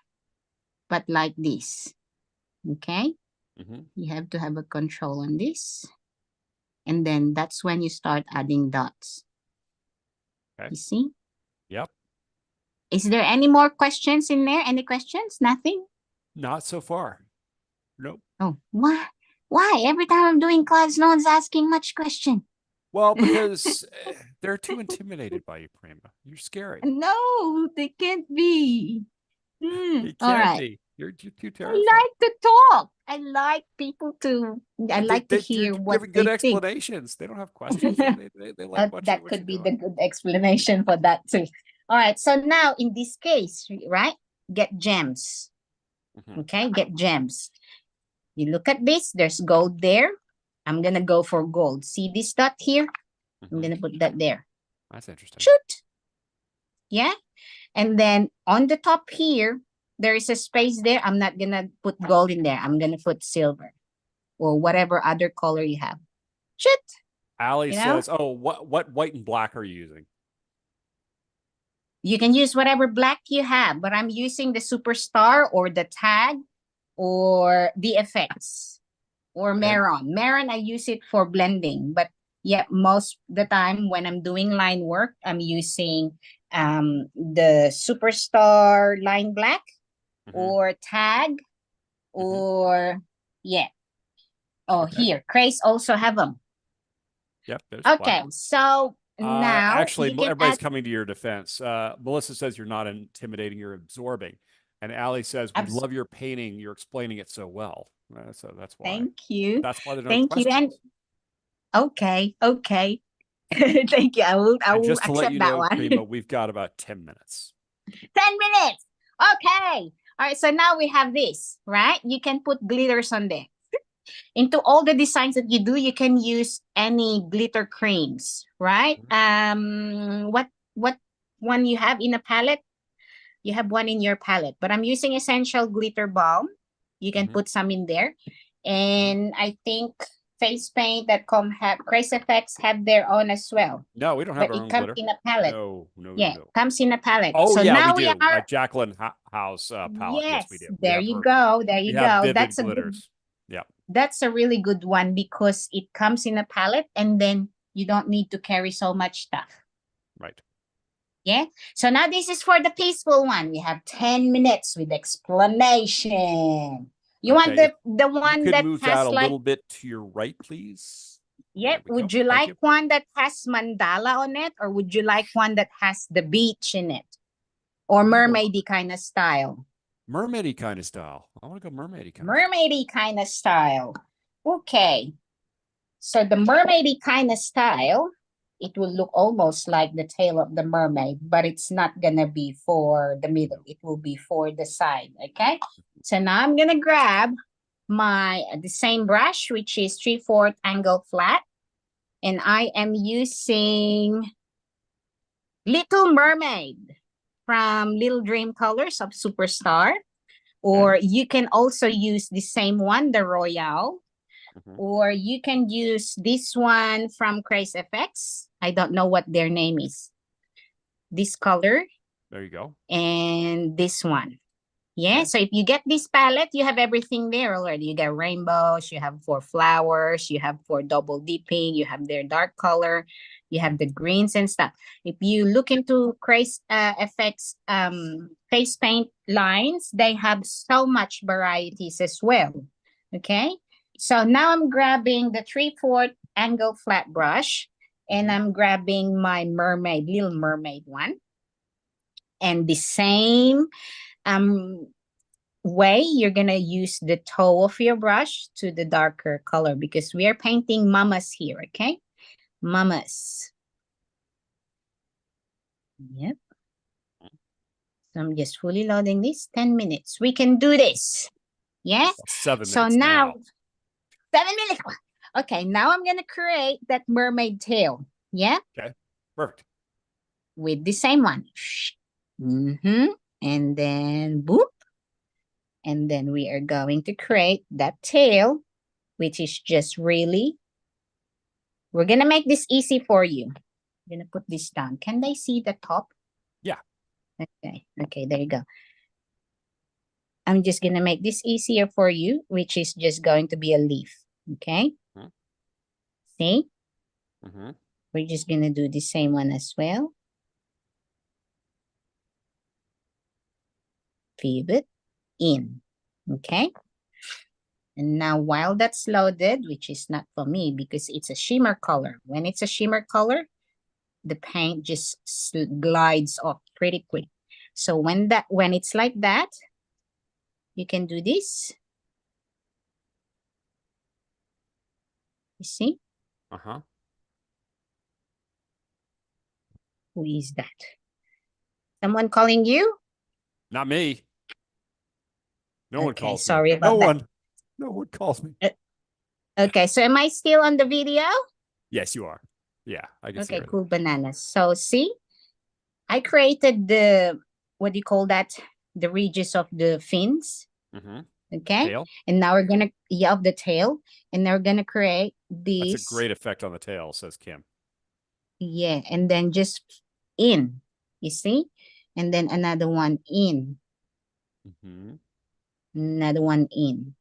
but like this. Okay. You have to have a control on this. And then that's when you start adding dots. Okay. You see? Yep. Is there any more questions in there? Any questions? Nothing? Not so far. Nope. Oh, what? Why? Every time I'm doing class, no one's asking much question. Well, because they're too intimidated by you, Prima. You're scary. No, they can't be. They All can't right. be. You're too terrified. I like to talk. I like people to. I like to hear what giving they good think. explanations. They don't have questions. They like watching That what could you're be doing. the good explanation for that too. All right. So now in this case, right, get gems. Okay, get gems. You look at this. There's gold there. I'm gonna go for gold. See this dot here? I'm gonna put that there. That's interesting. Shoot. Yeah. And then on the top here, there is a space there. I'm not gonna put gold in there. I'm gonna put silver or whatever other color you have. Shoot. Ali says, "Oh, what white and black are you using?" You can use whatever black you have, but I'm using the superstar or the tag or the effects or Maron. Maron, I use it for blending, but Yeah, most the time when I'm doing line work, I'm using the Superstar Line Black or Tag or yeah. Oh, Okay. here, Craze also have them. Yep. There's Okay, black. so now Actually, you can everybody's add. coming to your defense. Melissa says you're not intimidating, you're absorbing. And Allie says, we love your painting. You're explaining it so well. So that's why. Thank you. That's why there are no Thank you. And questions. okay. Thank you. I And will just to let accept you that know, one. Prima, we've got about 10 minutes. 10 minutes. Okay. All right. So now we have this, right? You can put glitters on there. Into all the designs that you do, you can use any glitter creams, right? What one you have in a palette? You have one in your palette, but I'm using Essential Glitter Balm. You can put some in there. And I think facepaint.com have Crazy Effects have their own as well. No, we don't have But our it own comes glitter. in a palette. No, no, no, Yeah, no. comes in a palette. Oh, So yeah, now we we do. are Jacqueline House palette. Yes, we yes, do. there you go. There you we have go. vivid glitters. Yeah. That's a really good one because it comes in a palette and then you don't need to carry so much stuff. Right. Yeah. So now this is for the peaceful one. We have 10 minutes with explanation. You want the one you could that move has that a like little bit to your right, please. yep. Would you like one that has mandala on it, or would you like one that has the beach in it? Or mermaidy kind of style? Mermaidy kind of style. I want to go mermaidy kind mermaidy kind of style. Okay. So the mermaidy kind of style, it will look almost like the tail of the mermaid, but it's not gonna be for the middle. It will be for the side. Okay. So now I'm gonna grab the same brush, which is 3/4 angle flat, and I am using Little Mermaid from Little Dream Colors of Superstar. Or you can also use the same one, the Royale. Or you can use this one from Craze FX. I don't know what their name is. This color. There you go. And this one. Yeah, so if you get this palette, you have everything there already. You get rainbows, you have for flowers, you have for double dipping, you have their dark color, you have the greens and stuff. If you look into Craze FX face paint lines, they have so much varieties as well. Okay, so now I'm grabbing the 3/4 angle flat brush and I'm grabbing my Little Mermaid one. And the same way, you're gonna use the toe of your brush to the darker color because we are painting mamas here, okay? Mamas. Yep. So I'm just fully loading this. 10 minutes. We can do this. Yeah? 7 minutes so now. 7 minutes. Okay, now I'm gonna create that mermaid tail. Yeah? Okay, perfect. With the same one. And then boop. And then we are going to create that tail, which is just really, we're going to make this easy for you. I'm going to put this down. Can they see the top? Yeah. Okay. Okay, there you go. I'm just going to make this easier for you, which is just going to be a leaf. Okay. See? We're just going to do the same one as well. Pivot in. Okay. And now while that's loaded, which is not for me because it's a shimmer color. When it's a shimmer color, the paint just glides off pretty quick. So when it's like that, you can do this. You see? Who is that? Someone calling you? Not me. No one calls sorry me. about that. No one calls me. Okay, so am I still on the video? Yes, you are. Yeah, I can see. Okay, cool bananas. So see, I created the, what do you call that? The ridges of the fins. Okay. Tail. And now we're gonna of the tail, and now we're gonna create these. That's a great effect on the tail, says Kim. Yeah, and then just in, you see, and then another one in. Another one in.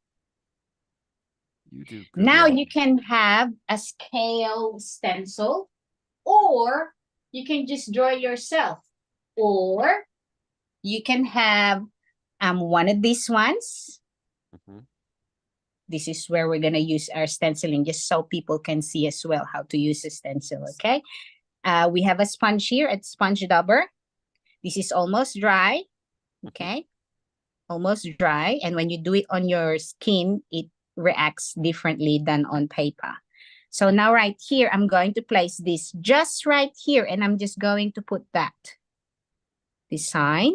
You do good. Now Rob. you can have a scale stencil, or you can just draw yourself, or you can have one of these ones. Mhm. This is where we're going to use our stenciling, just so people can see as well how to use a stencil, okay? We have a sponge here, a sponge dauber. This is almost dry, okay? Almost dry. And when you do it on your skin, it reacts differently than on paper. So now right here, I'm going to place this just right here, and I'm just going to put that design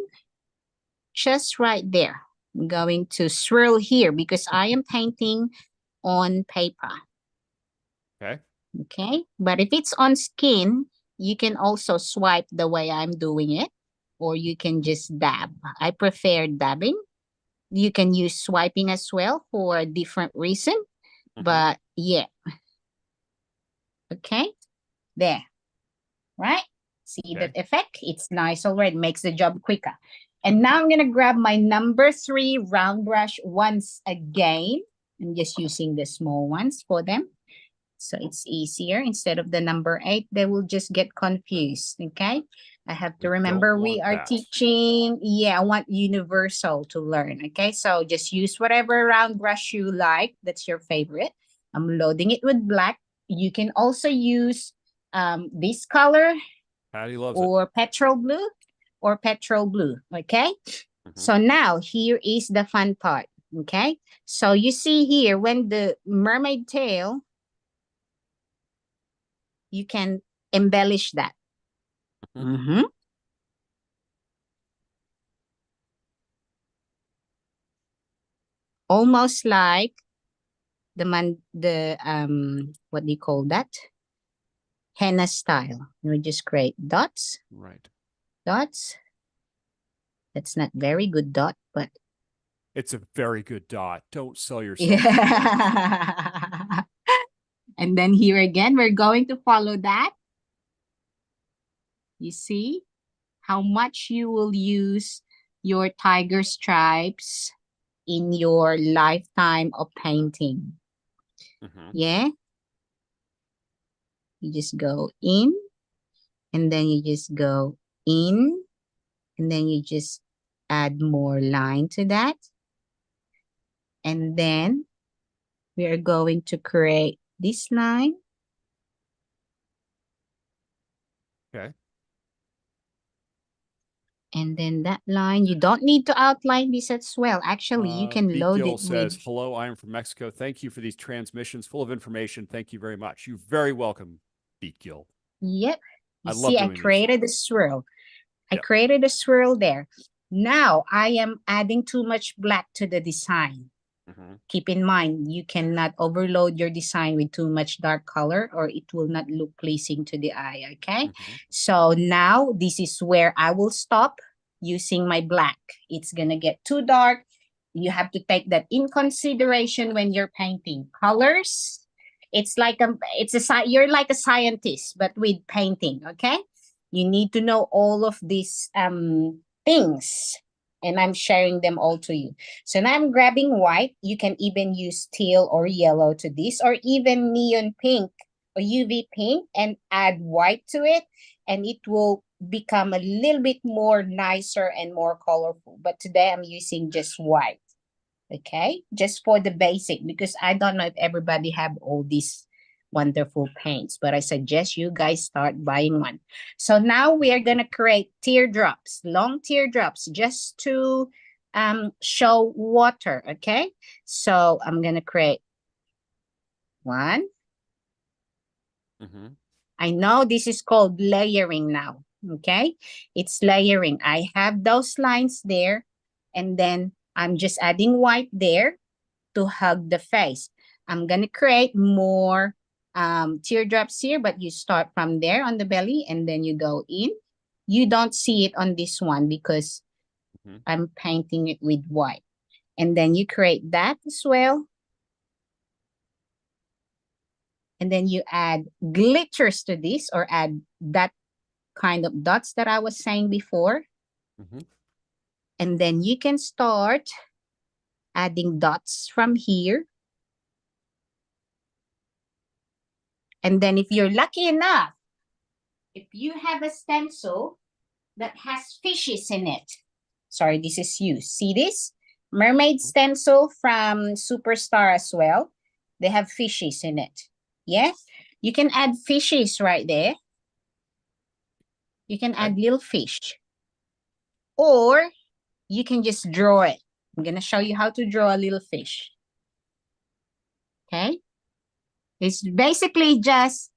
just right there. I'm going to swirl here because I am painting on paper. Okay. Okay. But if it's on skin, you can also swipe the way I'm doing it, or you can just dab. I prefer dabbing. You can use swiping as well for a different reason. Mhm. But yeah. Okay. There. Right? See Okay. that effect? It's nice already. Makes the job quicker. And now I'm going to grab my number 3 round brush once again. I'm just using the small ones for them. So it's easier. Instead of the number 8, they will just get confused. Okay. I have to We remember don't we want are that. teaching. Yeah, I want universal to learn. Okay. So just use whatever round brush you like. That's your favorite. I'm loading it with black. You can also use this color, Patty loves it. or petrol blue, okay? Mhm. So now here is the fun part, okay? So you see here, when the mermaid tail, you can embellish that. Mhm. Almost like what do you call that? Henna style. We just create dots. Right. Dots. That's not very good dot, but It's a very good dot. Don't sell yourself. yeah. And then here again, we're going to follow that. You see how much you will use your tiger stripes in your lifetime of painting. Mhm. Yeah. You just go in, and then you just go in, and then you just add more line to that. And then we are going to create this line. Okay. And then that line, you don't need to outline this as well. Actually, you can Beat load Gill it says, with... hello, I am from Mexico. Thank you for these transmissions full of information. Thank you very much. You're very welcome, Beat Gill. Yep. You I see, love I doing these. created a swirl. I Yep. created a swirl there. Now I am adding too much black to the design. Mhm. Keep in mind, you cannot overload your design with too much dark color, or it will not look pleasing to the eye, okay? Mhm. So now this is where I will stop using my black. It's gonna get too dark. You have to take that in consideration when you're painting. Colors, it's like you're like a scientist, but with painting, okay? You need to know all of these things, and I'm sharing them all to you. So now I'm grabbing white. You can even use teal or yellow to this, or even neon pink or UV pink, and add white to it, and it will become a little bit more nicer and more colorful. But today I'm using just white, okay? Just for the basic, because I don't know if everybody have all these wonderful paints, but I suggest you guys start buying one. So now we are going to create teardrops, long teardrops, just to show water, okay? So I'm going to create one. Mhm. I know this is called layering now, okay? It's layering. I have those lines there, and then I'm just adding white there to hug the face. I'm going to create more teardrops here, but you start from there on the belly, and then you go in. You don't see it on this one because Mhm. I'm painting it with white. And then you create that as well. And then you add glitters to this, or add that kind of dots that I was saying before. Mhm. And then you can start adding dots from here. And then if you're lucky enough, if you have a stencil that has fishes in it. Sorry, this is you. See this? Mermaid stencil from Superstar as well. They have fishes in it. Yeah? You can add fishes right there. You can add little fish. Or you can just draw it. I'm going to show you how to draw a little fish. Okay? It's basically just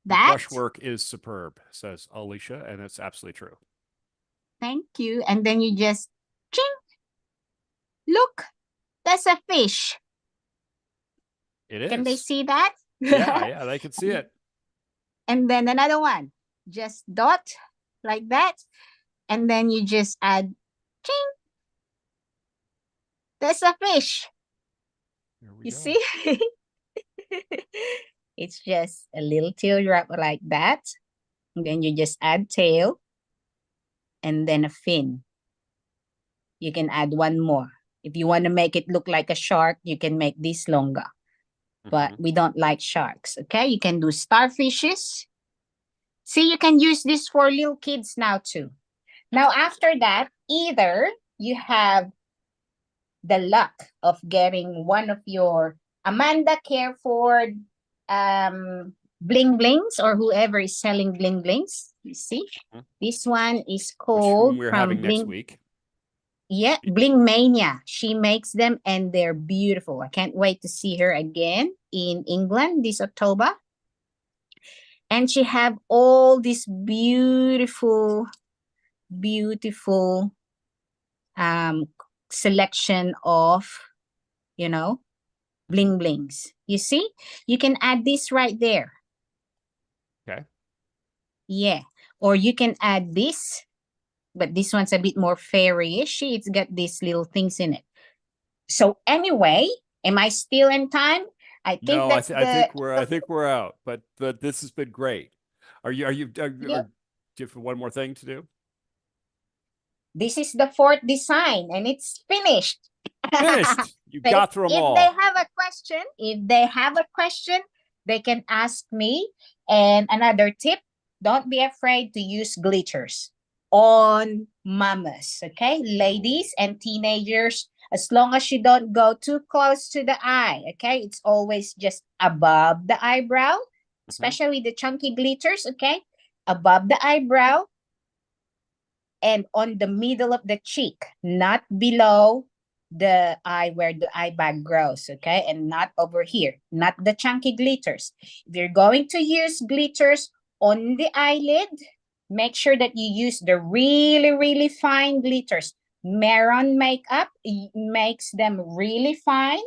that. Brushwork is superb, says Alicia, and it's absolutely true. Thank you. And then you just, ching. Look, that's a fish. It is. Can they see that? Yeah, they can see it. And then another one. Just dot like that. And then you just add, ching. That's a fish. Here we You go. see? It's just a little teardrop like that. And then you just add tail. And then a fin. You can add one more. If you want to make it look like a shark, you can make this longer. But we don't like sharks, okay? You can do starfishes. See, you can use this for little kids now too. Now, after that, either you have the luck of getting one of your Amanda Careford bling blings or whoever is selling bling blings. You see, this one is called we're from having Bling. next week. Yeah, Bling Mania. She makes them and they're beautiful. I can't wait to see her again in England this October. And she have all this beautiful, beautiful selection of, you know, bling blings. You see, you can add this right there. Okay. Yeah, or you can add this, but this one's a bit more fairy-ish. It's got these little things in it. So anyway, am I still in time? I think No, that's I think we're out. But this has been great. Are you do you have one more thing to do? This is the fourth design and it's finished. Finished. You So got through them all. If they have a question, they can ask me. And another tip, don't be afraid to use glitters on mamas, okay? Ladies and teenagers, as long as you don't go too close to the eye, okay? It's always just above the eyebrow, especially the chunky glitters, okay? Above the eyebrow and on the middle of the cheek, not below the eye where the eye bag grows, okay? And not over here, not the chunky glitters. If you're going to use glitters on the eyelid, make sure that you use the really, really fine glitters. Maron makeup makes them really fine.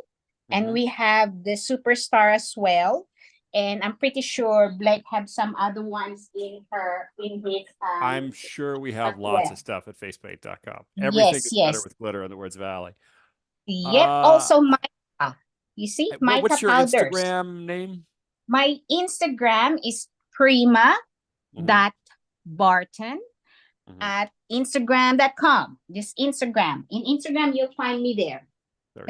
And we have the Superstar as well. And I'm pretty sure Blake have some other ones in his. I'm sure we have lots of stuff at facepaint.com. Everything Yes, is yes. better with glitter in the words Valley. Yep. Also, mica. You see, mica what's your powders. Instagram name? My Instagram is Prima.Barton at Instagram.com. Just Instagram. In Instagram, you'll find me there.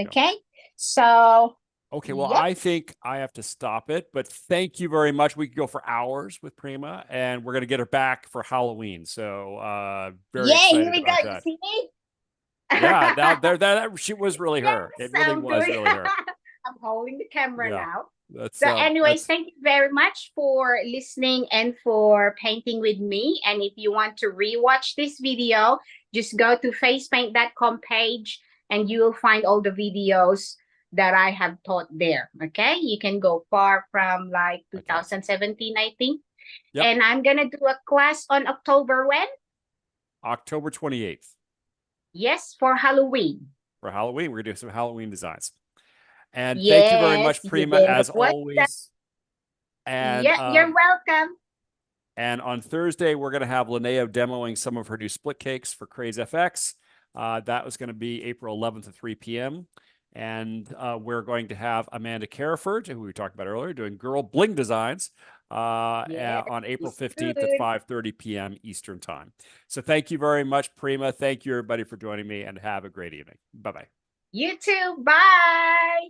Okay. So. Okay, well, I think I have to stop it, but thank you very much. We could go for hours with Prima, and we're going to get her back for Halloween. So very excited here we about go. that. You see me? Yeah, that she was really her. It really was really her. I'm holding the camera now. That's, so anyways, thank you very much for listening and for painting with me. And if you want to rewatch this video, just go to facepaint.com page and you will find all the videos that I have taught there. Okay, you can go far from like 2017, I think. Yep. And I'm gonna do a class on October when? October 28th. Yes, for Halloween. For Halloween, we're gonna do some Halloween designs. And thank you very much, Prima, as always. And you're welcome. And on Thursday, we're going to have Linnea demoing some of her new split cakes for Craze FX. That was going to be April 11th at 3 p.m. And we're going to have Amanda Careford, who we talked about earlier, doing girl bling designs on April 15th at 5:30 p.m. Eastern Time. So thank you very much, Prima. Thank you, everybody, for joining me, and have a great evening. Bye-bye. You too. Bye.